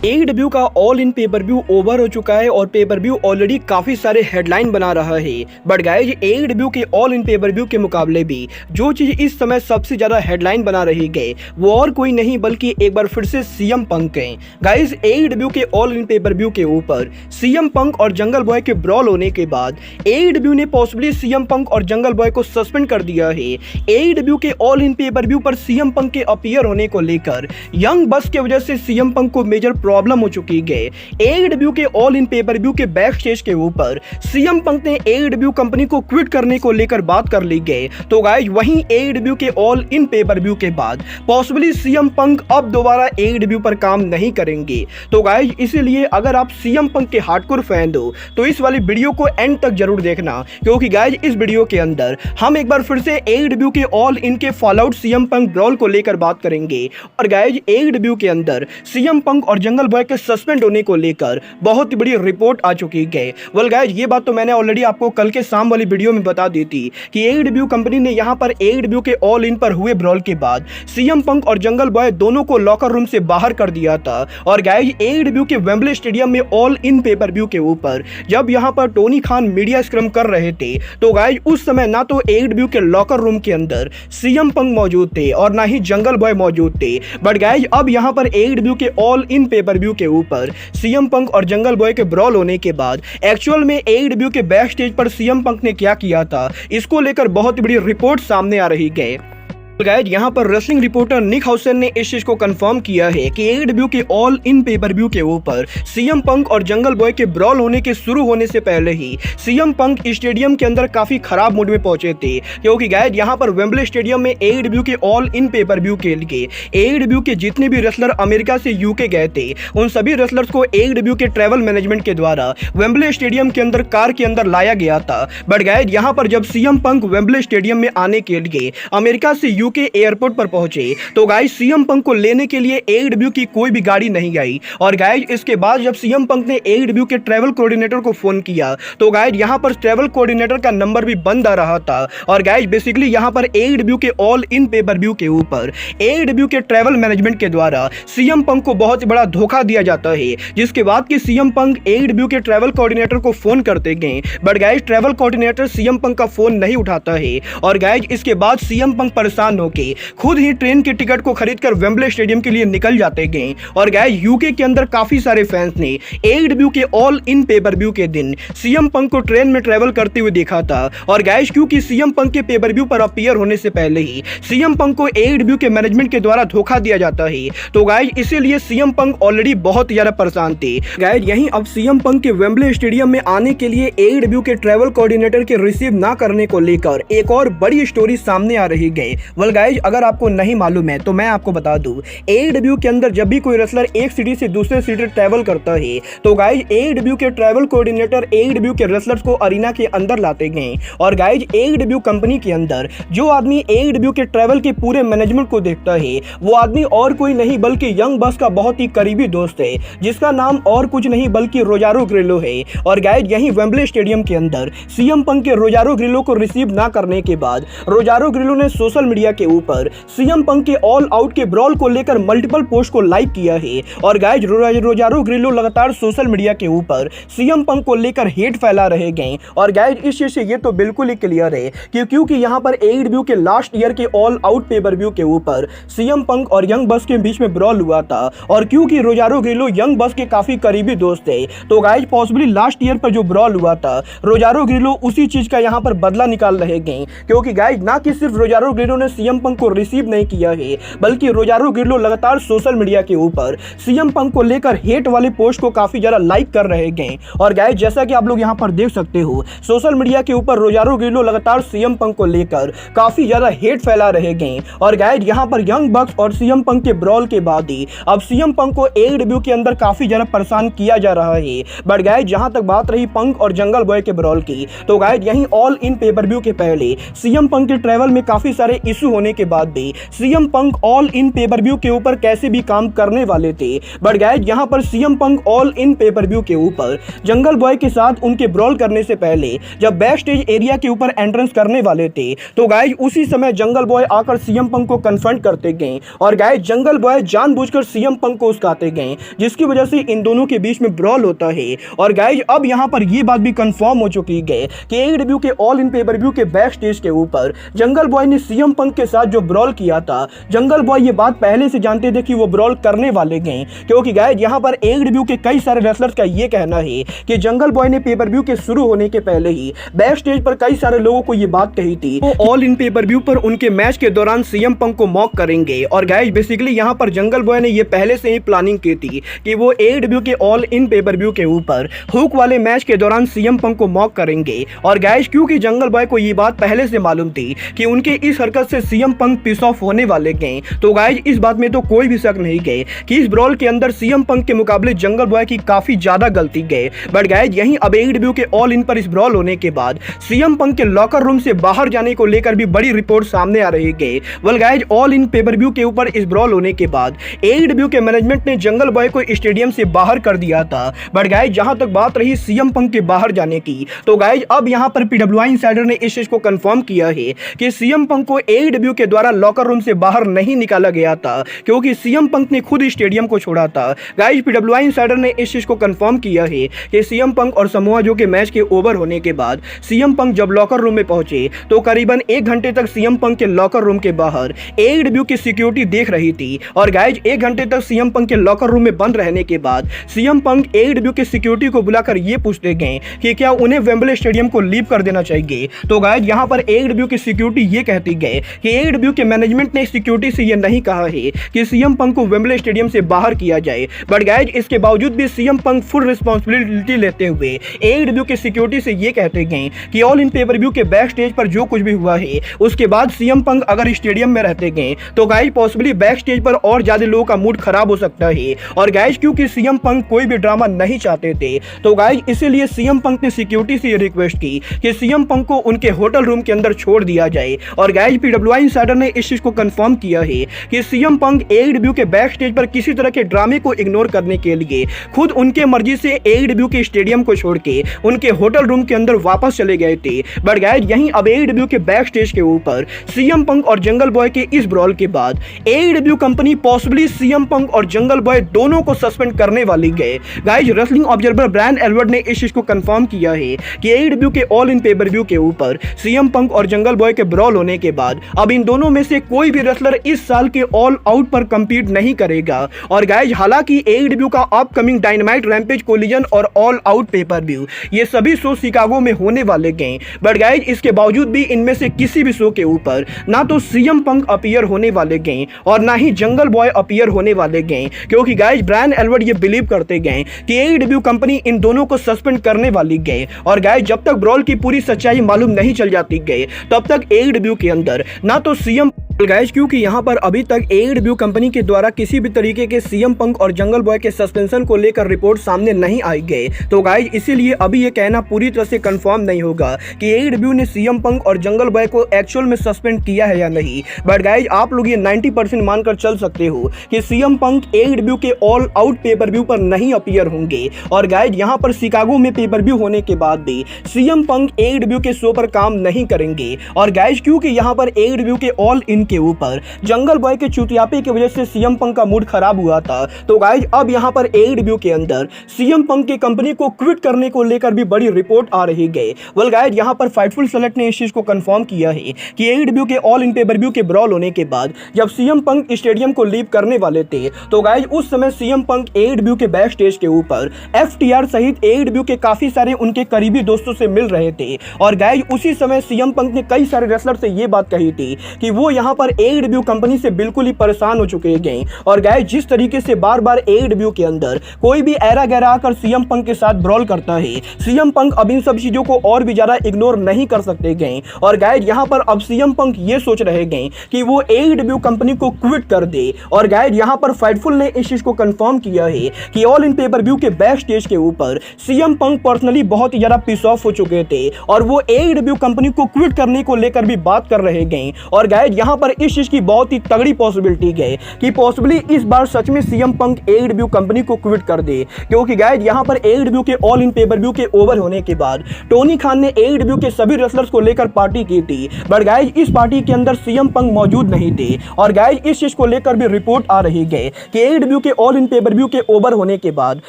एडब्ल्यू का all in pay per view over हो चुका है और पेपर व्यू ऑलरेडी काफी सारे हेडलाइन बना रहा है। बट गाइज एडब्ल्यू के ऑल इन पेपर व्यू के मुकाबले भी जो चीज इस समय सबसे ज्यादा हेडलाइन बना रही है वो और कोई नहीं बल्कि एक बार फिर से सीएम पंक है। गाइज एडब्ल्यू के ऑल इन पेपर व्यू के ऊपर सीएम पंक और जंगल बॉय के ब्रॉल होने के बाद एडब्ल्यू ने पॉसिबली सीएम पंक और जंगल बॉय को सस्पेंड कर दिया है। एडब्ल्यू के ऑल इन पेपर व्यू पर सीएम पंक के अपीयर होने को लेकर यंग बस की वजह से सीएम पंक को मेजर प्रॉब्लम हो चुकी है। एडब्ल्यू के ऑल इन पेपर व्यू के बैक स्टेज के ऊपर सीएम पंक ने एडब्ल्यू कंपनी को क्विट करने को लेकर बात कर ली गई। तो गाइस वहीं एडब्ल्यू के ऑल इन पेपर व्यू के बाद पॉसिबली सीएम पंक अब दोबारा एडब्ल्यू पर काम नहीं करेंगे। तो गाइस इसीलिए अगर आप सीएम पंक के हार्डकोर फैन हो तो इस वाली वीडियो को एंड तक जरूर देखना, क्योंकि गाइस इस वीडियो के अंदर हम एक बार फिर से एडब्ल्यू के ऑल इन के फॉलआउट सीएम पंक ब्रॉल को लेकर बात करेंगे। और गाइस एडब्ल्यू के अंदर सीएम पंक और जंगल बॉय के सस्पेंड होने को लेकर बहुत ही बड़ी रिपोर्ट आ चुकी है। वेल गाइस ये बात तो मैंने ऑलरेडी आपको कल के शाम वाली वीडियो में बता दी थी कि एडब्ल्यू कंपनी ने यहां पर एडब्ल्यू के ऑल इन पर हुए ब्रॉल के बाद सीएम पंक और जंगल बॉय दोनों को लॉकर रूम से बाहर कर दिया था। और गाइस एडब्ल्यू के वेम्बले स्टेडियम में ऑल इन पेपर व्यू के ऊपर जब यहां पर टोनी खान मीडिया स्क्रम कर रहे थे तो गाइस उस समय ना तो एडब्ल्यू के लॉकर रूम के अंदर सीएम पंक मौजूद थे और ना ही जंगल बॉय मौजूद थे। बट गाइस अब यहां पर एडब्ल्यू के ऑल इन पेपर व्यू के ऊपर सीएम पंक और जंगल बॉय के ब्रॉल होने के बाद एक्चुअल में एडब्ल्यू के बैक स्टेज पर सीएम पंक ने क्या किया था इसको लेकर बहुत बड़ी रिपोर्ट सामने आ रही है। गाइस यहाँ पर रेसलिंग रिपोर्टर निक हाउसन ने इस चीज को कंफर्म किया है कि एडब्ल्यू के ऑल इन पेपर व्यू के ऊपर सीएम पंक और जंगल बॉय के ब्रॉल होने के शुरू होने से पहले ही सीएम पंक स्टेडियम के अंदर काफी खराब मूड में पहुंचे थे, क्योंकि गाइस यहाँ पर वेम्बले स्टेडियम में एडब्ल्यू के ऑल इन पेपर व्यू के लिए एडब्ल्यू के जितने भी रेसलर अमेरिका से यूके गए थे उन सभी रेसलर्स को एडब्ल्यू के ट्रैवल मैनेजमेंट के द्वारा वेम्बले स्टेडियम के अंदर कार के अंदर लाया गया था। बट गाइस यहाँ पर जब सीएम पंक वेम्बले स्टेडियम में आने के लिए अमेरिका से यूके एयरपोर्ट पर पहुंचे तो गाइस सीएम पंक को लेने के लिए एडब्ल्यू की कोई भी गाड़ी नहीं आई। और गाइस इसके बाद जब सीएम पंक ने एडब्ल्यू के ट्रैवल कोऑर्डिनेटर को फोन किया तो गाइस यहां पर ट्रैवल कोऑर्डिनेटर का नंबर भी बंद आ रहा था। और गाइस बेसिकली यहां पर एडब्ल्यू के ऑल इन पेपर व्यू के ऊपर एडब्ल्यू के ट्रैवल मैनेजमेंट के द्वारा सीएम पंक को बहुत बड़ा धोखा दिया जाता है, जिसके बाद कि सीएम पंक एडब्ल्यू के ट्रैवल कोऑर्डिनेटर को फोन करते गए। But guys travel coordinator CM Punk का फोन नहीं उठाता है। और गाइस इसके बाद सीएम पंक परेशान होकर खुद ही ट्रेन के टिकट को खरीदकर वेम्बले स्टेडियम के लिए निकल जाते गए। और गाइस यूके के अंदर काफी सारे फैंस ने एडब्ल्यू के ऑल इन पेपर व्यू के दिन सीएम पंक को ट्रेन में ट्रेवल करते हुए देखा था। और गाइस क्योंकि सीएम पंक के पेपर व्यू पर अपीयर होने से पहले ही सीएम पंक को एडब्ल्यू के मैनेजमेंट के द्वारा धोखा दिया जाता है, तो गाइस इसीलिए सीएम पंक ऑलरेडी बहुत ज्यादा परेशान थे। गाइस यहीं अब सीएम पंक के वेम्बले स्टेडियम में आने के लिए एडब्ल्यू के ट्रैवल कोऑर्डिनेटर के रिसीव ना करने को लेकर एक और बड़ी स्टोरी सामने आ रही है। वेल गाइस अगर आपको नहीं मालूम है तो मैं आपको बता दूं, एडब्ल्यू के अंदर जब भी कोई रेसलर एक सिटी से दूसरे सिटी ट्रैवल करता है तो गाइस एडब्ल्यू के ट्रैवल कोऑर्डिनेटर एडब्ल्यू के रेसलर्स को अरीना के अंदर लाते गए। और गाइस एडब्ल्यू कंपनी के अंदर जो आदमी एडब्ल्यू के ट्रैवल के पूरे मैनेजमेंट को देखता है वो आदमी और कोई नहीं बल्कि यंग बस का बहुत ही करीबी दोस्त है, जिसका नाम और कुछ नहीं बल्कि रोजारो ग्रिलो है। और गाइस यहीं वेम्बले स्टेडियम के अंदर सीएम पंक के रोजारो ग्रिलो को रिसीव ना करने के बाद रोजारो ग्रिलो ने सोशल मीडिया के ऊपर सीएम पंक के ऑल आउट के ब्रॉल को लेकर मल्टीपल पोस्ट को लाइक किया है। और गाइस रोजारो ग्रिलो लगातार सोशल मीडिया के ऊपर सीएम पंक को लेकर हेट फैला रहे गए। और गाइस इस चीज से ये तो बिल्कुल ही क्लियर है कि क्योंकि यहां पर एडब्ल्यू के लास्ट ईयर के ऑल आउट पेपर व्यू के ऊपर सीएम पंक और यंग बस के बीच में ब्रॉल हुआ था। और क्योंकि रोजारो ग्रिलो यंग बस के काफी करीबी दोस्त थे तो गाइस पॉसिबली लास्ट ईयर पर जो ब्रॉल हुआ था रोजारो ग्रिलो उसी चीज का यहां पर बदला निकाल रहे गए। क्योंकि गाइस ना कि सिर्फ रोजारो ग्रिलो ने सीएम पंक को रिसीव नहीं किया है बल्कि रोजारो ग्रिलो लगातार सोशल मीडिया के ऊपर सीएम पंक को लेकर हेट वाले पोस्ट को काफी ज्यादा लाइक कर रहे हैं। और गाइस जैसा कि आप लोग यहां पर देख सकते हो सोशल मीडिया के ऊपर रोजारो ग्रिलो लगातार सीएम पंक को लेकर काफी ज्यादा हेट फैला रहे हैं। और गाइस यहां पर यंग बक्स और सीएम पंक के ब्रॉल के बाद ही अब सीएम पंक को एडब्ल्यू के अंदर काफी ज्यादा परेशान किया जा रहा है। बट गाइस जहां तक बात रही पंक और जंगल बॉय के ब्रॉल की तो गाइस यहीं ऑल इन पेपर व्यू के पहले सीएम पंक के ट्रैवल में काफी सारे इशू होने के बाद भी CM Punk all in pay per view के ऊपर कैसे भी काम करने वाले थे। बट गाइज यहाँ पर CM Punk all in pay per view के ऊपर जंगल बॉय के साथ उनके ब्रॉल करने से पहले जब बैक स्टेज एरिया के ऊपर एंट्रेंस करने वाले थे तो गाइज उसी समय जंगल बॉय आकर सीएम पंक को कन्फ्रंट करते गए और गाइज जंगल बॉय जानबूझकर सीएम पंक को उसकाते गए, जिसकी वजह से इन दोनों के बीच में ब्रॉल होता है। और गाइज अब यहाँ पर यह बात भी कंफर्म हो चुकी है कि एडब्ल्यू के ऑल इन पेपर व्यू के बैक स्टेज के ऊपर जंगल बॉय ने सीएम पंक के साथ जो ब्रॉल किया था, जंगल बॉय ये बात पहले से जानते थे कि वो ब्रॉल करने वाले गए, क्योंकि गाइज यहाँ पर एडब्ल्यू के कई सारे रेसलर्स का ये कहना है कि जंगल बॉय ने पेपर व्यू के शुरू होने के पहले ही बैक स्टेज पर कई सारे लोगों को ये बात कही थी वो ऑल इन पेपर व्यू पर उनके मैच के दौरान सीएम पंक को मॉक करेंगे। और गाइज बेसिकली यहाँ पर जंगल बॉय ने ये पहले से ही प्लानिंग की थी कि वो एडब्ल्यू के ऑल इन पेपर व्यू के ऊपर हुक वाले मैच के दौरान सीएम पंक को मॉक करेंगे। और गाइज क्योंकि जंगल बॉय को ये बात पहले से मालूम थी कि उनके इस हरकत से सीएम पंक पीस ऑफ होने वाले गए, तो गाइज इस बात में तो कोई भी शक नहीं गए कि इस ब्रॉल के अंदर सीएम पंक के मुकाबले जंगल बॉय की काफी ज्यादा गलती गए। बट गाइज यहीं अब एडब्ल्यू के ऑल इन पर इस ब्रॉल होने के बाद सीएम पंक के लॉकर रूम से बाहर जाने को लेकर भी बड़ी रिपोर्ट सामने आ रही है। Well guys all in pay per view के ऊपर इस ब्रॉल होने के बाद एडब्ल्यू के मैनेजमेंट ने जंगल बॉय को स्टेडियम से बाहर कर दिया था। बट गाइज जहां तक बात रही सीएम पंक के बाहर जाने की, तो गाइज अब यहां पर पीडब्ल्यूआई इनसाइडर ने इस चीज को कंफर्म किया है कि सीएम पंक को एडब्ल्यू के द्वारा लॉकर रूम से बाहर नहीं निकाला गया था, क्योंकि सीएम पंक ने खुद स्टेडियम को छोड़ा था। गाइज पीडब्ल्यूआई इनसाइडर ने इस चीज को कंफर्म किया है कि सीएम पंक और समोआ जो के मैच के ओवर होने के बाद सीएम पंक जब लॉकर रूम में पहुंचे तो करीबन 1 घंटे तक सीएम पंक के लॉकर रूम के बाहर एडब्ल्यू की सिक्योरिटी देख रही थी। और गाइज 1 घंटे तक सीएम पंक के लॉकर रूम में बंद रहने के बाद सीएम पंक एडब्ल्यू के सिक्योरिटी को बुलाकर ये पूछते गए कि क्या उन्हें वेम्बले स्टेडियम को लीव कर देना चाहिए। तो गाइज यहाँ पर एडब्ल्यू की सिक्योरिटी ये कहती गए कि एडब्ल्यू के मैनेजमेंट ने सिक्योरिटी से ये नहीं कहा है कि सीएम पंक को वेम्बले स्टेडियम से बाहर किया जाए। बट गाइज इसके बावजूद भी सीएम पंक फुल रिस्पॉन्सिबिलिटी लेते हुए एडब्ल्यू के सिक्योरिटी से ये कहते गए कि ऑल इन पेपर व्यू के बैक स्टेज पर जो कुछ भी हुआ है उसके बाद सीएम पंक अगर स्टेडियम में रहते गए तो गाइज पॉसिबली बैक स्टेज पर और ज्यादा लोगों का मूड खराब हो सकता है। और गाइज क्योंकि सीएम पंक कोई भी ड्रामा नहीं चाहते थे तो गाइज इसीलिए सीएम पंक ने सिक्योरिटी से रिक्वेस्ट की कि सीएम पंक को उनके होटल रूम के अंदर छोड़ दिया जाए। और गाइज पीडब्ल्यूआई इनसाइडर ने इस चीज को कंफर्म किया है कि सीएम पंक एडब्ल्यू के बैक स्टेज पर किसी तरह के ड्रामे को इग्नोर करने के लिए खुद उनके मर्जी से एडब्ल्यू के स्टेडियम को छोड़ के उनके होटल रूम के अंदर वापस चले गए थे। बट गाइज यहीं अब एडब्ल्यू के बैक स्टेज के ऊपर सीएम पंक और जंगल बॉय के इस ब्रॉल के बाद एडब्ल्यू कंपनी पॉसिबली सीएम पंक और जंगल बॉय दोनों को सस्पेंड करने वाली गए। गाइज रेसलिंग ऑब्जर्वर ब्रायन एल्वर्ड ने इस चीज को कंफर्म किया है कि एडब्ल्यू के ऑल इन पेपर व्यू के ऊपर सीएम पंक और जंगल बॉय के ब्रॉल होने के बाद अब इन दोनों में से कोई भी रेसलर इस साल के ऑल आउट पर कंपीट नहीं करेगा। और गाइज हालांकि एडब्ल्यू का अपकमिंग डायनामाइट रैम्पेज कोलिजन और ऑल आउट पेपर व्यू ये सभी शो शिकागो में होने वाले गए, बट गाइज इसके बावजूद भी इनमें से किसी भी शो के ऊपर ना तो सीएम पंक अपीयर होने वाले गए और ना ही जंगल बॉय अपीयर होने वाले गए, क्योंकि गाइज ब्रायन एल्वर्ड ये बिलीव करते गए कि एडब्ल्यू कंपनी इन दोनों को सस्पेंड करने वाली गए। और गाइज जब तक ब्रॉल की पूरी सच्चाई मालूम नहीं चल जाती गए तब तक एडब्ल्यू के अंदर ना तो सीएम गाइज क्योंकि यहाँ पर अभी तक एडब्ल्यू कंपनी के द्वारा किसी भी तरीके के सीएम पंक और जंगल बॉय के सस्पेंशन को लेकर रिपोर्ट सामने नहीं आई गए, तो गाइज इसीलिए अभी ये कहना पूरी तरह से कंफर्म नहीं होगा कि एडब्ल्यू ने सीएम पंक और जंगल बॉय को एक्चुअल में सस्पेंड किया है या नहीं। बट गाइज आप लोग ये 90% मानकर चल सकते हो कि सीएम पंक एडब्ल्यू के ऑल आउट पेपर व्यू पर नहीं अपीयर होंगे। और गाइज यहाँ पर शिकागो में पेपर व्यू होने के बाद भी सीएम पंक एडब्ल्यू के शो पर काम नहीं करेंगे। और गाइज क्योंकि यहाँ पर एडब्ल्यू के ऑल इन के ऊपर जंगल बॉय के चुतियापे की वजह से सीएम पंक का मूड खराब हुआ था, तो गाइज अब यहां पर एडब्ल्यू के अंदर सीएम पंक की कंपनी को क्विट करने को लेकर भी बड़ी रिपोर्ट आ रही है। वेल गाइज यहां पर फाइटफुल सेलेक्ट ने इस चीज को कंफर्म किया है कि एडब्ल्यू के ऑल इन पेपर व्यू के ब्रॉल होने के बाद जब सीएम पंक स्टेडियम को लीव करने वाले थे तो गाइज उस समय सीएम पंक एडब्ल्यू के बैक स्टेज के ऊपर एफटीआर सहित एडब्ल्यू के काफी सारे उनके करीबी दोस्तों से मिल रहे थे। और गाइज उसी समय सीएम पंक ने कई सारे रेसलर से ये बात कही थी कि वो यहां पर एडब्ल्यू कंपनी से बिल्कुल ही परेशान हो चुके हैं। और गाइस जिस तरीके से बार बार एडब्ल्यू के अंदर कोई भी एरा गैरा आकर सीएम पंक के साथ ब्रॉल करता है, सीएम पंक अब इन सब चीजों को और भी ज्यादा इग्नोर नहीं कर सकते गए। और गाइस यहां पर अब सीएम पंक ये सोच रहे गए कि वो एडब्ल्यू कंपनी को क्विट कर दे। और गाइस यहां पर फाइटफुल ने इस चीज को कंफर्म किया है कि ऑल इन पेपर व्यू के बैक स्टेज के ऊपर सीएम पंक पर्सनली बहुत ही ज्यादा पिस ऑफ हो चुके थे और वो एडब्ल्यू कंपनी को क्विट करने को लेकर भी बात कर रहे गए। और गाइस यहां पर पर इस चीज की बहुत ही तगड़ी पॉसिबिलिटी है कि पॉसिबली इस बार सच में सीएम पंक AEW कंपनी को क्विट कर दे, क्योंकि गाइस यहां पर AEW के ऑल इन पेपर व्यू के ओवर होने के बाद टोनी खान ने AEW के सभी रेसलर्स को लेकर पार्टी की थी, बट गाइस इस पार्टी के अंदर सीएम पंक मौजूद नहीं थे। और गाइस इस चीज को लेकर भी रिपोर्ट आ रही है कि AEW के ऑल इन पेपर व्यू के ओवर होने के बाद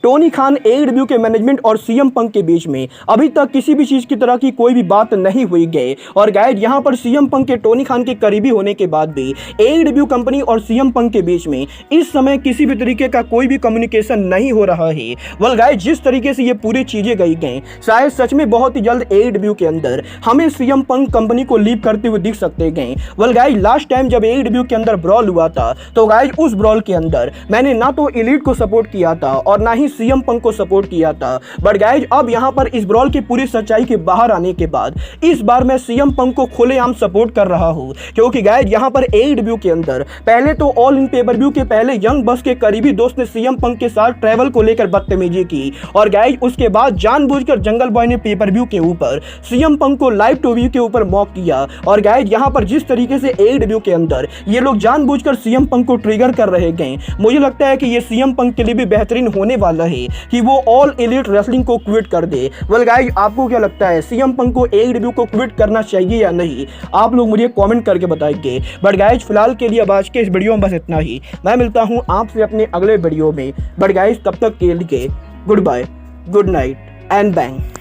टोनी खान, AEW के मैनेजमेंट और सीएम पंक के बीच में अभी तक किसी भी चीज की तरह की कोई भी बात नहीं हुई गई। और गाइस यहां पर सीएम पंक के टोनी खान के करीबी होने के बाद भी AEW कंपनी और सीएम पंक के बीच में इस समय किसी भी तरीके का कोई भी कम्युनिकेशन नहीं हो रहा है। वेल गाइस जिस तरीके से ये पूरी चीजें गई गई, शायद सच में बहुत ही जल्द AEW के अंदर हमें सीएम पंक कंपनी को लीव करते हुए दिख सकते हैं। वेल गाइस लास्ट टाइम जब AEW के अंदर ब्रॉल हुआ था तो गाइस उस ब्रॉल के अंदर मैंने ना तो एलीट को सपोर्ट किया था और ना ही सीएम पंक को सपोर्ट किया था, बट गाइस अब यहां पर इस ब्रॉल की पूरी सच्चाई के बाहर आने के बाद इस बार मैं सीएम पंक को खुलेआम सपोर्ट कर रहा हूं, क्योंकि गाइस यहां पर AEW के अंदर पहले तो ऑल इन पेपर व्यू के पहले यंग बस के करीबी दोस्त ने सीएम पंक के साथ ट्रैवल को लेकर बदतमीजी की, और गाइस उसके बाद जानबूझकर जंगल बॉय ने पेपर व्यू के ऊपर सीएम पंक को लाइव टीवी के ऊपर मॉक किया। और गाइस यहां पर जिस तरीके से AEW के अंदर ये लोग जानबूझकर सीएम पंक को ट्रिगर कर रहे हैं, मुझे लगता है कि ये सीएम पंक के लिए भी बेहतरीन होने वाला है कि वो ऑल एलीट रेसलिंग को क्विट कर दे। वेल गाइस आपको क्या लगता है, सीएम पंक को AEW को क्विट करना चाहिए या नहीं? आप लोग मुझे कमेंट करके बताएंगे। बट गाइस फिलहाल के लिए अब आज के इस वीडियो में बस इतना ही। मैं मिलता हूं आपसे अपने अगले वीडियो में। बट गाइस तब तक के लिए goodbye, good night and bang.